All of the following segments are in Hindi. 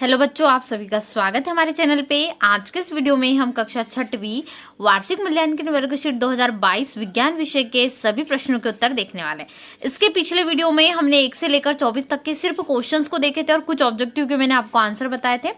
हेलो बच्चों, आप सभी का स्वागत है हमारे चैनल पे। आज के इस वीडियो में हम कक्षा 6वीं वार्षिक मूल्यांकन वर्गशीट 2022 विज्ञान विषय के सभी प्रश्नों के उत्तर देखने वाले हैं। इसके पिछले वीडियो में हमने 1 से लेकर 24 तक के सिर्फ क्वेश्चंस को देखे थे और कुछ ऑब्जेक्टिव के मैंने आपको आंसर बताए थे।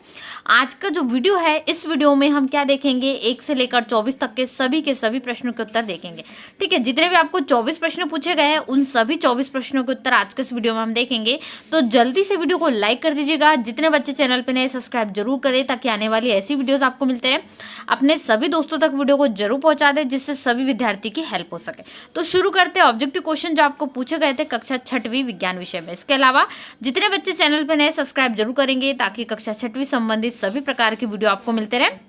आज का जो वीडियो है, इस वीडियो में हम क्या देखेंगे, 1 से लेकर 24 तक के सभी प्रश्नों के उत्तर देखेंगे। ठीक है, जितने भी आपको 24 प्रश्न पूछे गए हैं, उन सभी 24 प्रश्नों के उत्तर आज के इस वीडियो में हम देखेंगे। तो जल्दी से वीडियो को लाइक कर दीजिएगा। जितने बच्चे चैनल पे नए, सब्सक्राइब जरूर करें ताकि आने वाली ऐसी वीडियोस आपको मिलते हैं। अपने सभी दोस्तों तक वीडियो को जरूर पहुंचा दें, जिससे सभी विद्यार्थी की हेल्प हो सके। तो शुरू करते हैं ऑब्जेक्टिव क्वेश्चन जो आपको पूछे गए थे कक्षा 6वीं विज्ञान विषय में। इसके अलावा जितने बच्चे चैनल पे नए, सब्सक्राइब जरूर करेंगे ताकि कक्षा 6वीं संबंधित सभी प्रकार की वीडियो आपको मिलते रहे।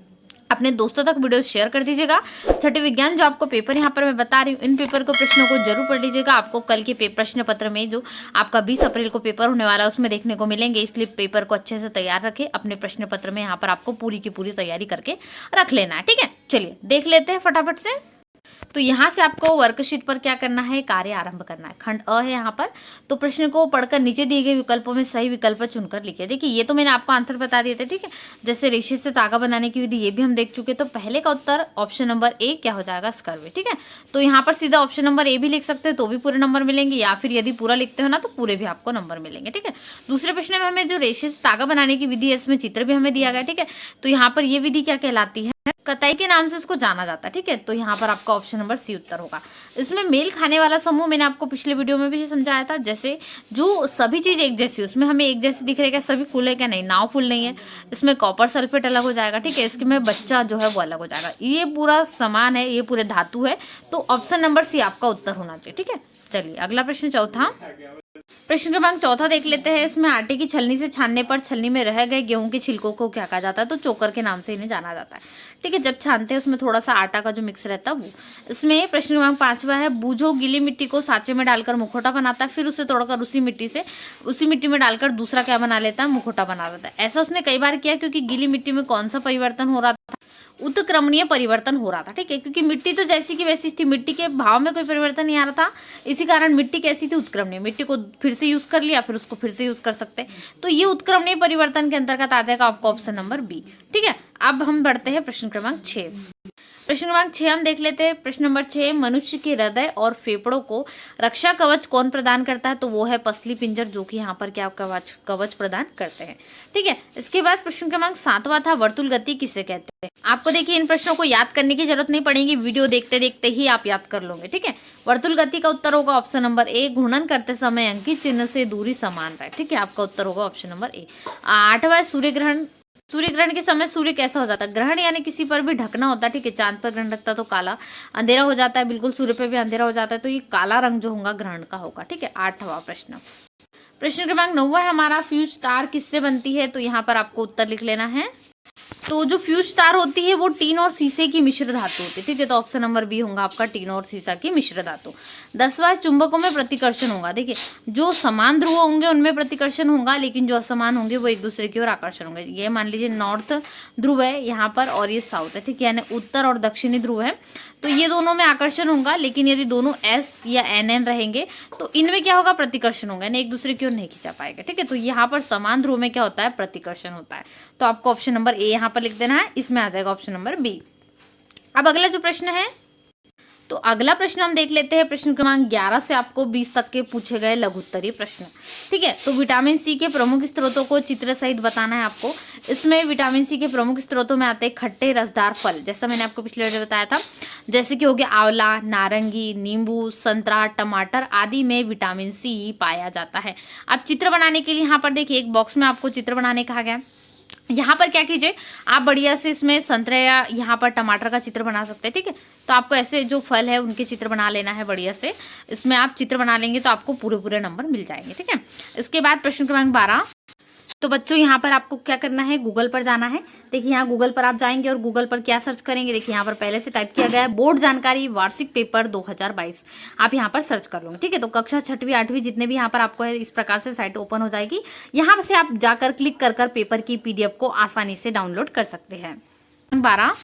अपने दोस्तों तक वीडियो शेयर कर दीजिएगा। 6वीं विज्ञान जो आपको पेपर यहाँ पर मैं बता रही हूँ, इन पेपर को प्रश्नों को जरूर पढ़ लीजिएगा। आपको कल के प्रश्न पत्र में जो आपका 20 अप्रैल को पेपर होने वाला है, उसमें देखने को मिलेंगे। इसलिए पेपर को अच्छे से तैयार रखें। अपने प्रश्न पत्र में यहाँ पर आपको पूरी की पूरी तैयारी करके रख लेना है। ठीक है, चलिए देख लेते हैं फटाफट से। तो यहाँ से आपको वर्कशीट पर क्या करना है, कार्य आरंभ करना है। खंड अ है यहाँ पर। तो प्रश्न को पढ़कर नीचे दिए गए विकल्पों में सही विकल्प चुनकर लिखिए। देखिए, ये तो मैंने आपको आंसर बता दिए थे। ठीक है, जैसे रेशे से धागा बनाने की विधि, ये भी हम देख चुके। तो पहले का उत्तर ऑप्शन नंबर ए क्या हो जाएगा, स्कर्वी। ठीक है, तो यहाँ पर सीधा ऑप्शन नंबर ए भी लिख सकते हो तो भी पूरे नंबर मिलेंगे, या फिर यदि पूरा लिखते हो ना तो पूरे भी आपको नंबर मिलेंगे। ठीक है, दूसरे प्रश्न में हमें जो रेशे से धागा बनाने की विधि है, इसमें चित्र भी हमें दिया गया। ठीक है, तो यहाँ पर ये विधि क्या कहलाती है, कताई के नाम से इसको जाना जाता है। ठीक है, तो यहाँ पर आपका ऑप्शन नंबर सी उत्तर होगा। इसमें मेल खाने वाला समूह मैंने आपको पिछले वीडियो में भी समझाया था। जैसे जो सभी चीज एक जैसी, उसमें हमें एक जैसी दिख रही है, सभी फूल है क्या, नहीं, नाव फूल नहीं है। इसमें कॉपर सल्फेट अलग हो जाएगा। ठीक है, इसके में बच्चा जो है वो अलग हो जाएगा। ये पूरा समान है, ये पूरे धातु है। तो ऑप्शन नंबर सी आपका उत्तर होना चाहिए। ठीक है, चलिए अगला प्रश्न चौथा। प्रश्न क्रमांक चौथा देख लेते हैं। इसमें आटे की छलनी से छानने पर छलनी में रह गए गेहूं के छिलकों को क्या कहा जाता है, तो चोकर के नाम से इन्हें जाना जाता है। ठीक है, जब छानते हैं उसमें थोड़ा सा आटा का जो मिक्स रहता है वो। इसमें प्रश्न क्रमांक 5वां है, बूझो गीली मिट्टी को साँचे में डालकर मुखौटा बनाता है, फिर उसे तोड़कर उसी मिट्टी में डालकर दूसरा क्या बना लेता है, मुखौटा बना देता है। ऐसा उसने कई बार किया क्योंकि गीली मिट्टी में कौन सा परिवर्तन हो रहा था, उत्क्रमणीय परिवर्तन हो रहा था। ठीक है, क्योंकि मिट्टी तो जैसी की वैसी थी, मिट्टी के भाव में कोई परिवर्तन नहीं आ रहा था। इसी कारण मिट्टी कैसी थी, उत्क्रमणीय। मिट्टी को फिर से यूज कर लिया, फिर उसको फिर से यूज कर सकते हैं। तो ये उत्क्रमणीय परिवर्तन के अंतर्गत आ जाएगा आपको ऑप्शन नंबर बी। ठीक है, अब हम बढ़ते हैं प्रश्न क्रमांक 6। प्रश्न क्रमांक 6 हम देख लेते हैं। प्रश्न नंबर 6, मनुष्य के हृदय और फेफड़ों को रक्षा कवच कौन प्रदान करता है, तो वो है पसली पिंजर, जो कि यहाँ पर क्या कवच प्रदान करते हैं। ठीक है, इसके बाद प्रश्न क्रमांक 7वां था, वर्तुल गति किसे कहते हैं। आपको देखिए इन प्रश्नों को याद करने की जरूरत नहीं पड़ेगी, वीडियो देखते देखते ही आप याद कर लोगे। ठीक है, वर्तुल गति का उत्तर होगा ऑप्शन नंबर ए, घूर्णन करते समय अंकित चिन्ह से दूरी समान रहे। ठीक है, आपका उत्तर होगा ऑप्शन नंबर ए। 8वां, सूर्य ग्रहण। सूर्य ग्रहण के समय सूर्य कैसा हो जाता है, ग्रहण यानी किसी पर भी ढकना होता है। ठीक है, चांद पर ग्रहण लगता है तो काला अंधेरा हो जाता है, बिल्कुल सूर्य पे भी अंधेरा हो जाता है, तो ये काला रंग जो होगा ग्रहण का होगा। ठीक है, 8वां प्रश्न। प्रश्न क्रमांक 9 है हमारा, फ्यूज तार किससे बनती है, तो यहाँ पर आपको उत्तर लिख लेना है। तो जो फ्यूज तार होती है वो टीन और शीशे की मिश्र धातु होती है। ठीक है, तो ऑप्शन नंबर बी होगा आपका, टीन और शीशा की मिश्र धातु। 10वां, चुंबकों में प्रतिकर्षण होगा। देखिए, जो समान ध्रुव होंगे उनमें प्रतिकर्षण होगा, लेकिन जो असमान होंगे वो एक दूसरे की ओर आकर्षण होंगे। ये मान लीजिए नॉर्थ ध्रुव है यहाँ पर और ये साउथ है। ठीक है, यानी उत्तर और दक्षिणी ध्रुव है, तो ये दोनों में आकर्षण होगा। लेकिन यदि दोनों एस या एन रहेंगे तो इनमें क्या होगा, प्रतिकर्षण होगा, यानी एक दूसरे की ओर नहीं खींचा पाएगा। ठीक है, तो यहाँ पर समान ध्रुव में क्या होता है, प्रतिकर्षण होता है। तो आपको ऑप्शन नंबर ए यहाँ पर लिख देना है, इसमें आ जाएगा ऑप्शन नंबर बी। अब अगला जो प्रश्न है, तो अगला प्रश्न हम देख लेते हैं। प्रश्न क्रमांक 11 से आपको 20 तक के पूछे गए लघुत्तरीय प्रश्न। ठीक है, तो विटामिन सी के प्रमुख स्रोतों को चित्र सहित बताना है आपको। इसमें विटामिन सी के प्रमुख स्रोतों में आते हैं खट्टे रसदार फल, जैसा मैंने आपको पिछले वीडियो में बताया था, जैसे कि हो गया आंवला, नारंगी, नींबू, संतरा, टमाटर आदि में विटामिन सी पाया जाता है। अब चित्र बनाने के लिए यहाँ पर देखिए, एक बॉक्स में आपको चित्र बनाने कहा गया। यहाँ पर क्या कीजिए, आप बढ़िया से इसमें संतरे या यहाँ पर टमाटर का चित्र बना सकते हैं। ठीक है, तो आपको ऐसे जो फल है उनके चित्र बना लेना है बढ़िया से। इसमें आप चित्र बना लेंगे तो आपको पूरे पूरे नंबर मिल जाएंगे। ठीक है, इसके बाद प्रश्न क्रमांक 12। तो बच्चों यहाँ पर आपको क्या करना है, गूगल पर जाना है। देखिए, यहाँ गूगल पर आप जाएंगे और गूगल पर क्या सर्च करेंगे, देखिए यहाँ पर पहले से टाइप किया गया है, बोर्ड जानकारी वार्षिक पेपर 2022। आप यहाँ पर सर्च कर लोगे। ठीक है, तो कक्षा 6वीं 8वीं जितने भी यहाँ पर आपको है, इस प्रकार से साइट ओपन हो जाएगी। यहाँ से आप जाकर क्लिक कर पेपर की PDF को आसानी से डाउनलोड कर सकते हैं। 12,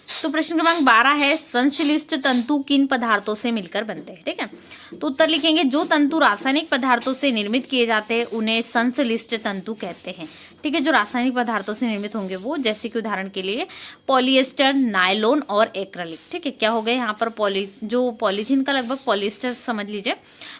तो प्रश्न क्रमांक 12 है, संश्लिष्ट तंतु किन पदार्थों से मिलकर बनते हैं। ठीक है, तो उत्तर लिखेंगे, जो तंतु रासायनिक पदार्थों से निर्मित किए जाते हैं उन्हें संश्लिष्ट तंतु कहते हैं। ठीक है, जो रासायनिक पदार्थों से निर्मित होंगे वो, जैसे कि उदाहरण के लिए पॉलिएस्टर, नायलॉन और एक्रेलिक। ठीक है, क्या हो गए यहाँ पर जो पॉलीथीन का लगभग पॉलिएस्टर समझ लीजिए,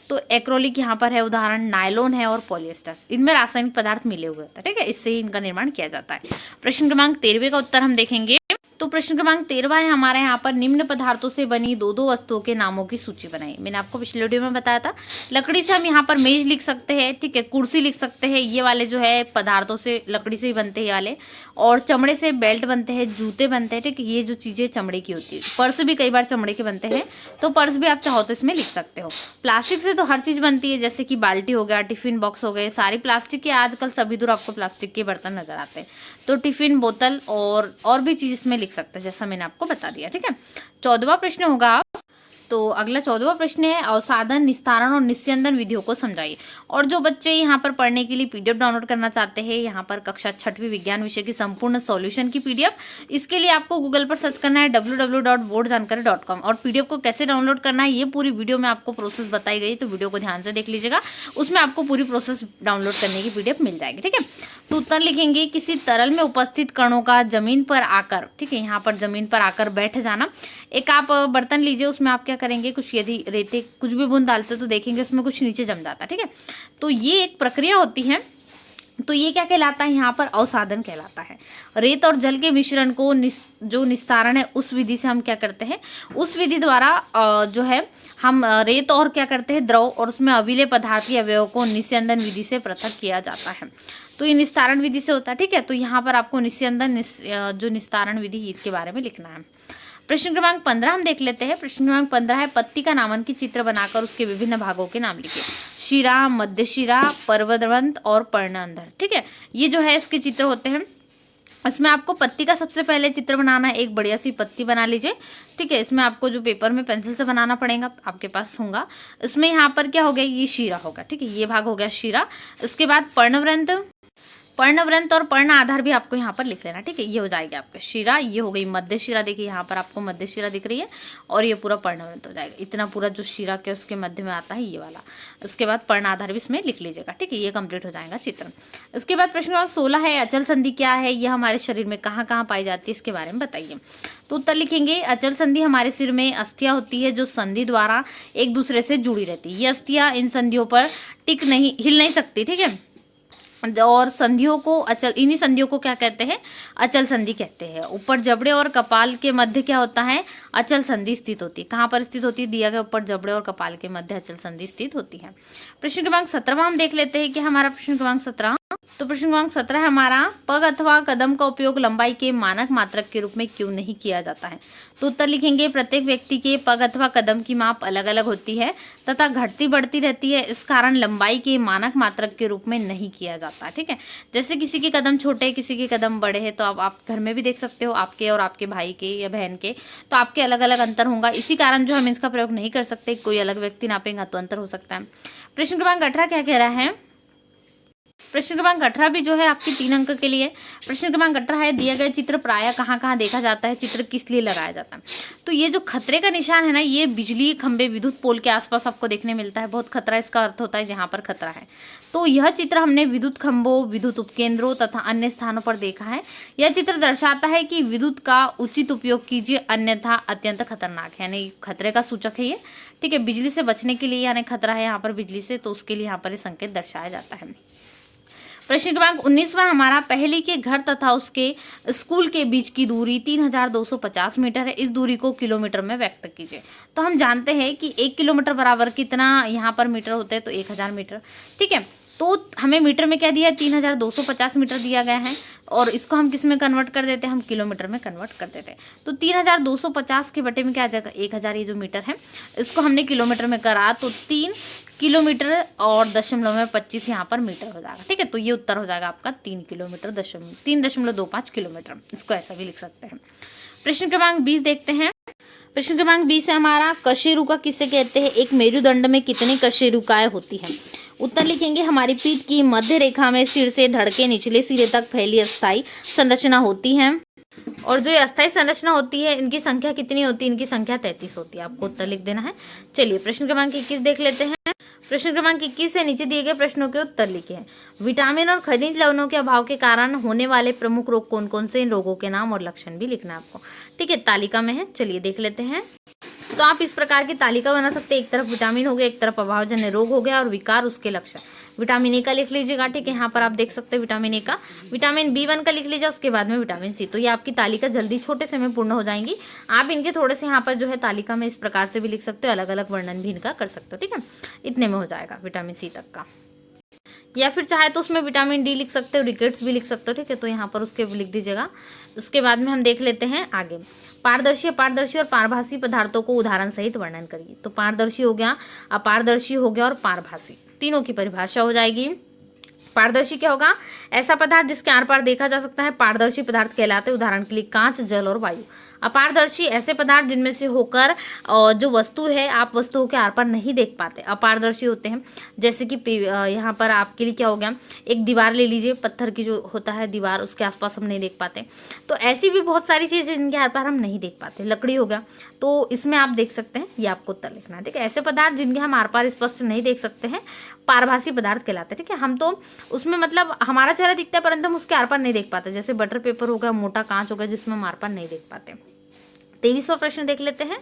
तो एक्रेलिक यहाँ पर है उदाहरण, नायलॉन है और पॉलिएस्टर, इनमें रासायनिक पदार्थ मिले हुए होते हैं। ठीक है, इससे ही इनका निर्माण किया जाता है। प्रश्न क्रमांक 13 का उत्तर हम देखेंगे। तो प्रश्न क्रमांक 13 है हमारे यहाँ पर, निम्न पदार्थों से बनी दो दो वस्तुओं के नामों की सूची बनाई। मैंने आपको पिछले वीडियो में बताया था, लकड़ी से हम यहाँ पर मेज लिख सकते हैं, ठीक है, कुर्सी लिख सकते हैं, ये वाले जो है पदार्थों से, लकड़ी से ही बनते हैं ये वाले, और चमड़े से बेल्ट बनते हैं, जूते बनते हैं। ठीक है, ये जो चीजें चमड़े की होती है, पर्स भी कई बार चमड़े के बनते हैं, तो पर्स भी आप चाहो तो इसमें लिख सकते हो। प्लास्टिक से तो हर चीज बनती है, जैसे कि बाल्टी हो गया, टिफिन बॉक्स हो गए, सारी प्लास्टिक के, आजकल सभी दूर आपको प्लास्टिक के बर्तन नजर आते हैं, तो टिफिन, बोतल और भी चीज इसमें लिख सकते हैं, जैसा मैंने आपको बता दिया। ठीक है, 14वां प्रश्न होगा। तो अगला 14वां प्रश्न है, अवसादन, निस्तारण और निस्यंदन विधियों को समझाइए। और जो बच्चे यहाँ पर पढ़ने के लिए पीडीएफ डाउनलोड करना चाहते हैं, यहाँ पर कक्षा 6वीं विज्ञान विषय की संपूर्ण सॉल्यूशन की पीडीएफ, इसके लिए आपको गूगल पर सर्च करना है www.boardjankari.com, और पीडीएफ को कैसे डाउनलोड करना है ये पूरी वीडियो में आपको प्रोसेस बताई गई, तो वीडियो को ध्यान से देख लीजिएगा, उसमें आपको पूरी प्रोसेस डाउनलोड करने की पीडीएफ मिल जाएगी। ठीक है, तो उत्तर लिखेंगे, किसी तरल में उपस्थित कणों का जमीन पर आकर, ठीक है, यहाँ पर जमीन पर आकर बैठ जाना। एक आप बर्तन लीजिए, उसमें आप क्या करेंगे, कुछ यदि रेते कुछ भी बूंद डालते तो देखेंगे उसमें कुछ नीचे जम जाता है। ठीक है, तो ये एक प्रक्रिया होती है, तो ये क्या कहलाता है, यहाँ पर अवसादन कहलाता है। रेत और जल के मिश्रण को जो निस्तारण है उस विधि से हम क्या करते हैं, उस विधि द्वारा जो है हम रेत और क्या करते हैं, द्रव और उसमें अविलेय पदार्थ या अवयव को निस्यंदन विधि से पृथक किया जाता है, तो ये निस्तारण विधि से होता है। ठीक है, तो यहाँ पर आपको निस्यंदन जो निस्तारण विधि इसके बारे में लिखना है। प्रश्न क्रमांक 15 हम देख लेते हैं। प्रश्न क्रमांक 15 है, पत्ती का नामांकित चित्र बनाकर उसके विभिन्न भागों के नाम लिखिए। शिरा, मध्य शिरा, पर्वतवंत और पर्णअंधर। ठीक है, ये जो है इसके चित्र होते हैं। इसमें आपको पत्ती का सबसे पहले चित्र बनाना है, एक बढ़िया सी पत्ती बना लीजिए। ठीक है, इसमें आपको जो पेपर में पेंसिल से बनाना पड़ेगा, आपके पास होगा। इसमें यहाँ पर क्या हो गया, ये शिरा होगा। ठीक है, ये भाग हो गया शिरा। इसके बाद पर्णवृंत और पर्ण आधार भी आपको यहाँ पर लिख लेना। ठीक है, ये हो जाएगा आपका शिरा, ये हो गई मध्य शिरा, देखिए यहाँ पर आपको मध्य शिरा दिख रही है, और ये पूरा पर्णवृंत हो जाएगा। इतना पूरा जो शिरा के उसके मध्य में आता है ये वाला। इसके बाद पर्ण आधार भी इसमें लिख लीजिएगा। ठीक है, ये कंप्लीट हो जाएगा चित्र। इसके बाद प्रश्न नंबर 16 है, अचल संधि क्या है, यह हमारे शरीर में कहाँ कहाँ पाई जाती है, इसके बारे में बताइए। तो उत्तर लिखेंगे, अचल संधि हमारे सिर में अस्थियां होती है जो संधि द्वारा एक दूसरे से जुड़ी रहती है। ये अस्थियां इन संधियों पर हिल नहीं सकती। ठीक है, और संधियों को इन्हीं संधियों को क्या कहते हैं, अचल संधि कहते हैं। ऊपर जबड़े और कपाल के मध्य क्या होता है, अचल संधि स्थित होती है। कहाँ पर स्थित होती है, दिया गया ऊपर जबड़े और कपाल के मध्य अचल संधि स्थित होती है। प्रश्न क्रमांक 17 हम देख लेते हैं कि हमारा प्रश्न क्रमांक 17, तो प्रश्न क्रमांक 17 हमारा, पग अथवा कदम का उपयोग लंबाई के मानक मात्रक के रूप में क्यों नहीं किया जाता है। तो उत्तर लिखेंगे, प्रत्येक व्यक्ति के पग अथवा कदम की माप अलग अलग होती है तथा घटती बढ़ती रहती है, इस कारण लंबाई के मानक मात्रक के रूप में नहीं किया जाता है। ठीक है, जैसे किसी के कदम छोटे, किसी के कदम बड़े हैं, तो अब आप घर में भी देख सकते हो, आपके और आपके भाई के या बहन के, तो आपके अलग अलग अंतर होगा। इसी कारण जो हम इसका प्रयोग नहीं कर सकते, कोई अलग व्यक्ति नापेगा तो अंतर हो सकता है। प्रश्न क्रमांक 18 क्या कह रहा है, प्रश्न क्रमांक 18 भी जो है आपकी 3 अंक के लिए। प्रश्न क्रमांक 18 है, दिया गया चित्र प्रायः कहाँ कहाँ देखा जाता है, चित्र किस लिए लगाया जाता है। तो ये जो खतरे का निशान है ना, ये बिजली खंभे, विद्युत पोल के आसपास आपको देखने मिलता है। बहुत खतरा इसका अर्थ होता है जहाँ पर खतरा है। तो यह चित्र हमने विद्युत खंभों, विद्युत उपकेंद्रों तथा अन्य स्थानों पर देखा है। यह चित्र दर्शाता है कि विद्युत का उचित उपयोग कीजिए, अन्यथा अत्यंत खतरनाक है, यानी खतरे का सूचक है ये। ठीक है, बिजली से बचने के लिए यानी खतरा है यहाँ पर बिजली से, तो उसके लिए यहाँ पर ये संकेत दर्शाया जाता है। प्रश्न क्रमांक 19वां हमारा, पहली के घर तथा उसके स्कूल के बीच की दूरी 3250 मीटर है, इस दूरी को किलोमीटर में व्यक्त कीजिए। तो हम जानते हैं कि 1 किलोमीटर बराबर कितना यहाँ पर मीटर होते हैं, तो 1000 मीटर। ठीक है, तो हमें मीटर में क्या दिया है, 3250 मीटर दिया गया है, और इसको हम किस में कन्वर्ट कर देते हैं, हम किलोमीटर में कन्वर्ट कर देते हैं। तो 3250 के बटे में क्या आ जाएगा, 1000, ये जो मीटर है इसको हमने किलोमीटर में करा, तो 3 किलोमीटर और 0.25 यहाँ पर मीटर हो जाएगा। ठीक है, तो ये उत्तर हो जाएगा आपका 3 किलोमीटर 3.25 किलोमीटर, इसको ऐसा भी लिख सकते हैं। प्रश्न क्रमांक 20 देखते हैं। प्रश्न क्रमांक 20 है हमारा, कशेरुका किसे कहते हैं, एक मेरुदंड में कितनी कशेरुकाएं होती हैं। उत्तर लिखेंगे, हमारी पीठ की मध्य रेखा में सिर से धड़ के निचले सिरे तक फैली अस्थायी संरचना होती है। और जो ये अस्थायी संरचना होती है इनकी संख्या कितनी होती है? इनकी संख्या 33 होती है। आपको उत्तर लिख देना है। चलिए प्रश्न क्रमांक 21 देख लेते हैं। प्रश्न क्रमांक 21 से नीचे दिए गए प्रश्नों के उत्तर लिखे हैं। विटामिन और खनिज लवणों के अभाव के कारण होने वाले प्रमुख रोग कौन कौन से? इन रोगों के नाम और लक्षण भी लिखना है आपको। ठीक है, तालिका में है, चलिए देख लेते हैं। तो आप इस प्रकार की तालिका बना सकते हैं। एक तरफ विटामिन हो गया, एक तरफ अभावजन्य रोग हो गया और विकार उसके लक्षण। विटामिन ए का लिख लीजिएगा। ठीक है, यहाँ पर आप देख सकते हैं विटामिन ए का। विटामिन B1 का लिख लीजिए, उसके बाद में विटामिन सी। तो ये आपकी तालिका जल्दी छोटे से में पूर्ण हो जाएंगी। आप इनके थोड़े से यहाँ पर जो है तालिका में इस प्रकार से भी लिख सकते हो, अलग अलग वर्णन भी इनका कर सकते हो। ठीक है, इतने में हो जाएगा विटामिन सी तक का। या फिर चाहे तो उसमें विटामिन डी लिख सकते हो, रिकेट्स भी लिख सकते हो। ठीक है, तो यहाँ पर उसके लिख दीजिएगा। उसके बाद में हम देख लेते हैं आगे। पारदर्शी, अपारदर्शी और पारभासी पदार्थों को उदाहरण सहित वर्णन करिए। तो पारदर्शी हो गया, अपारदर्शी हो गया और पारभासी, तीनों की परिभाषा हो जाएगी। पारदर्शी क्या होगा? ऐसा पदार्थ जिसके आर पार देखा जा सकता है, पारदर्शी पदार्थ कहलाते हैं। उदाहरण के लिए कांच, जल और वायु। अपारदर्शी ऐसे पदार्थ जिनमें से होकर जो वस्तु है आप वस्तुओं के आर पार नहीं देख पाते, अपारदर्शी होते हैं। जैसे कि यहाँ पर आपके लिए क्या हो गया, एक दीवार ले लीजिए, पत्थर की जो होता है दीवार, उसके आसपास हम नहीं देख पाते। तो ऐसी भी बहुत सारी चीज़ें जिनके आर पार हम नहीं देख पाते। लकड़ी हो गया, तो इसमें आप देख सकते हैं, ये आपको उत्तर लिखना है। ठीक है, ऐसे पदार्थ जिनके हम आर पार स्पष्ट नहीं देख सकते हैं, पारभासी पदार्थ कहलाते हैं। ठीक है, हम तो उसमें मतलब हमारा चेहरा दिखता है परंतु हम उसके आर पार नहीं देख पाते। जैसे बटर पेपर हो गया, मोटा कांच हो गया, जिसमें हम आर पार नहीं देख पाते। 23वां प्रश्न देख लेते हैं।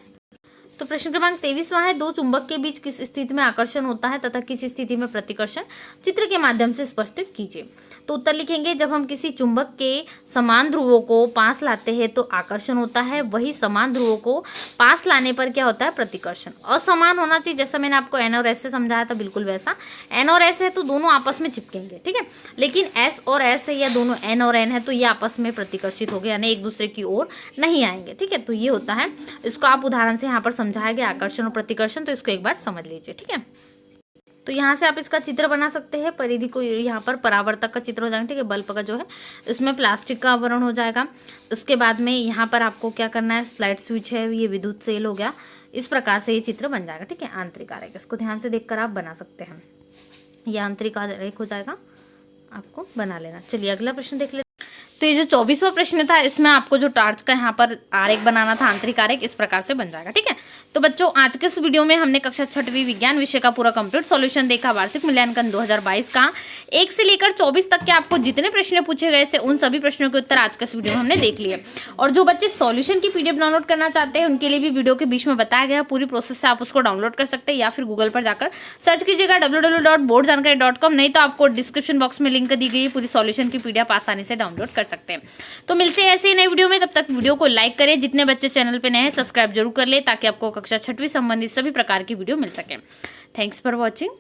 तो प्रश्न क्रमांक 23वां है, दो चुंबक के बीच किस स्थिति में आकर्षण होता है तथा किस स्थिति में प्रतिकर्षण? चित्र के माध्यम से स्पष्ट कीजिए। तो उत्तर लिखेंगे, जब हम किसी चुंबक के समान ध्रुवों को पास लाते हैं तो आकर्षण होता है, वही समान ध्रुवों को पास लाने पर क्या होता है? प्रतिकर्षण। असमान होना चाहिए, जैसा मैंने आपको N और S से समझाया था, बिल्कुल वैसा। N और S है तो दोनों आपस में चिपकेंगे। ठीक है, लेकिन S और S है या दोनों N और N है तो ये आपस में प्रतिकर्षित हो गए, यानी एक दूसरे की ओर नहीं आएंगे। ठीक है, तो ये होता है। इसको आप उदाहरण से यहाँ पर समझाया गया, आकर्षण और प्रतिकर्षण, तो इसको एक बार समझ लीजिए। ठीक है, तो यहाँ से आप इसका चित्र बना सकते हैं। परिधि को यहाँ पर परावर्तक का चित्र हो जाएगा। ठीक है, बल्ब का जो है इसमें प्लास्टिक का आवरण हो जाएगा। उसके बाद में यहाँ पर आपको क्या करना है, स्लाइड स्विच है, ये विद्युत सेल हो गया। इस प्रकार से ये चित्र बन जाएगा। ठीक है, आंतरिक आरेख, इसको ध्यान से देखकर आप बना सकते हैं। ये आंतरिक आरेख हो जाएगा, आपको बना लेना। चलिए अगला प्रश्न देख लेते हैं। तो ये जो 24वां प्रश्न था, इसमें आपको जो टार्च का यहाँ पर आरेख बनाना था, आंतरिक आरेख, इस प्रकार से बन जाएगा। ठीक है, तो बच्चों आज के इस वीडियो में हमने कक्षा 6वीं विज्ञान विषय का पूरा कंप्लीट सॉल्यूशन देखा। वार्षिक मूल्यांकन 2022 का 1 से लेकर 24 तक के आपको जितने प्रश्न पूछे गए थे, उन सभी प्रश्नों के उत्तर आज के इस वीडियो में हमने देख लिए। और जो बच्चे सॉल्यूशन की PDF डाउनलोड करना चाहते हैं, उनके लिए भी वीडियो के बीच में बताया गया पूरी प्रोसेस से आप उसको डाउनलोड कर सकते हैं, या फिर गूगल पर जाकर सर्च कीजिएगा www.boardjankari.com, नहीं तो आपको डिस्क्रिप्शन बॉक्स में लिंक दी गई पूरी सॉल्यूशन की PDF आसानी से डाउनलोड कर सकते हैं। तो मिलते हैं ऐसे ही नए वीडियो में, तब तक वीडियो को लाइक करें। जितने बच्चे चैनल पे नए हैं सब्सक्राइब जरूर कर ले, ताकि आपको कक्षा 6वीं संबंधित सभी प्रकार की वीडियो मिल सके। Thanks for watching.